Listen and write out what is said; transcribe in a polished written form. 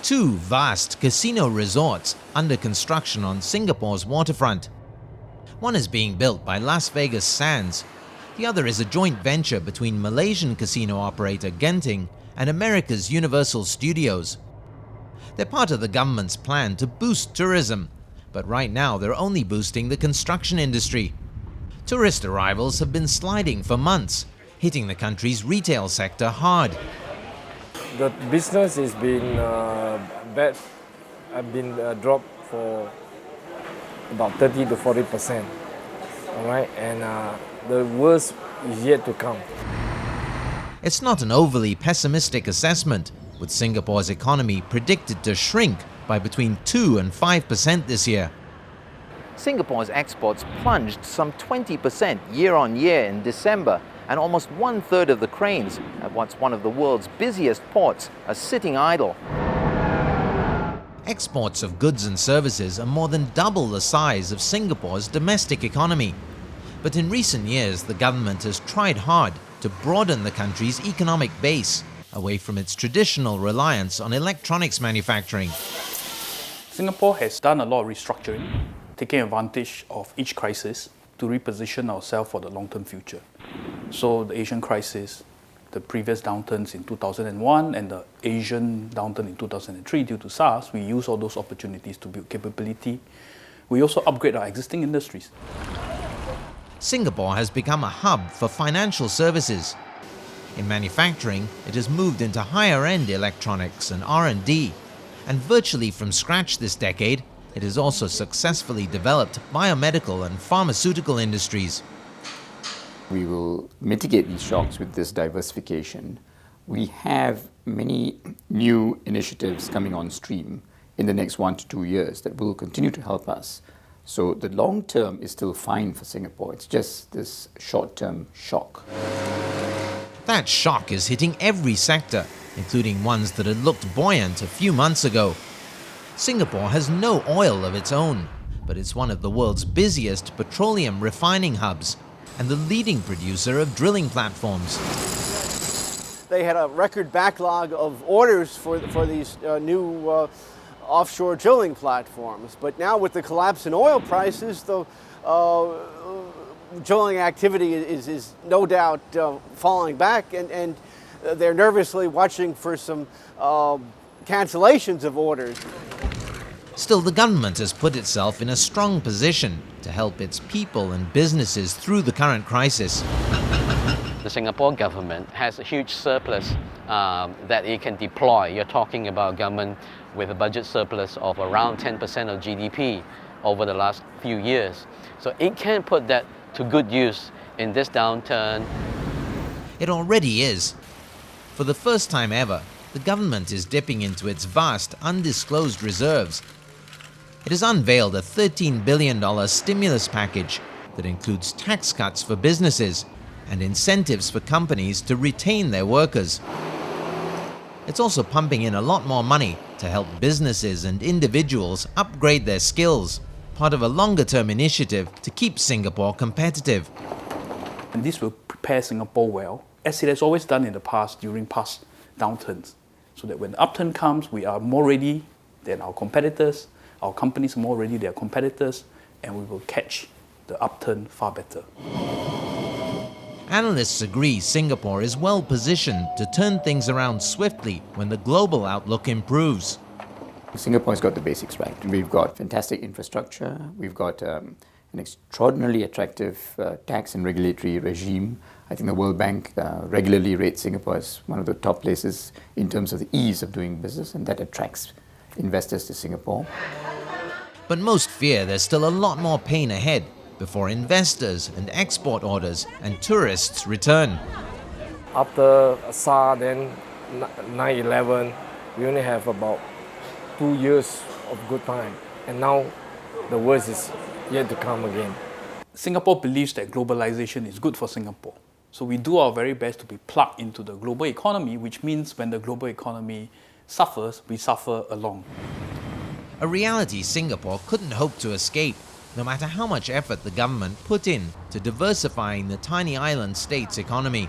two vast casino resorts under construction on Singapore's waterfront. One is being built by Las Vegas Sands. The other is a joint venture between Malaysian casino operator Genting and America's Universal Studios. They're part of the government's plan to boost tourism, but right now they're only boosting the construction industry. Tourist arrivals have been sliding for months, hitting the country's retail sector hard. The business has been dropped for about 30 to 40%. All right, and the worst is yet to come. It's not an overly pessimistic assessment, with Singapore's economy predicted to shrink by between 2 and 5% this year. Singapore's exports plunged some 20% year-on-year in December, and almost one-third of the cranes at what's one of the world's busiest ports are sitting idle. Exports of goods and services are more than double the size of Singapore's domestic economy. But in recent years, the government has tried hard to broaden the country's economic base away from its traditional reliance on electronics manufacturing. Singapore has done a lot of restructuring, taking advantage of each crisis to reposition ourselves for the long-term future. So the Asian crisis, the previous downturns in 2001 and the Asian downturn in 2003 due to SARS, we use all those opportunities to build capability. We also upgrade our existing industries. Singapore has become a hub for financial services. In manufacturing, it has moved into higher-end electronics and R&D, and virtually from scratch this decade, it has also successfully developed biomedical and pharmaceutical industries. We will mitigate these shocks with this diversification. We have many new initiatives coming on stream in the next 1 to 2 years that will continue to help us. So the long term is still fine for Singapore. It's just this short-term shock. That shock is hitting every sector, including ones that had looked buoyant a few months ago. Singapore has no oil of its own, but it's one of the world's busiest petroleum refining hubs and the leading producer of drilling platforms. They had a record backlog of orders for these new offshore drilling platforms, but now with the collapse in oil prices, the drilling activity is no doubt falling back, and they're nervously watching for some cancellations of orders. Still, the government has put itself in a strong position to help its people and businesses through the current crisis. The Singapore government has a huge surplus that it can deploy. You're talking about a government with a budget surplus of around 10% of GDP over the last few years. So it can put that to good use in this downturn. It already is. For the first time ever, the government is dipping into its vast, undisclosed reserves. It has unveiled a $13 billion stimulus package that includes tax cuts for businesses and incentives for companies to retain their workers. It's also pumping in a lot more money to help businesses and individuals upgrade their skills, part of a longer-term initiative to keep Singapore competitive. And this will prepare Singapore well, as it has always done in the past during past downturns, so that when the upturn comes, we are more ready than our competitors, our companies are more ready than our competitors, and we will catch the upturn far better. Analysts agree Singapore is well positioned to turn things around swiftly when the global outlook improves. Singapore's got the basics right. We've got fantastic infrastructure. We've got an extraordinarily attractive tax and regulatory regime. I think the World Bank regularly rates Singapore as one of the top places in terms of the ease of doing business, and that attracts investors to Singapore. But most fear there's still a lot more pain ahead before investors and export orders and tourists return. After SARS, then 9/11, we only have about 2 years of good time, and now the worst is yet to come again. Singapore believes that globalization is good for Singapore. So we do our very best to be plugged into the global economy, which means when the global economy suffers, we suffer along. A reality Singapore couldn't hope to escape, no matter how much effort the government put in to diversifying the tiny island state's economy.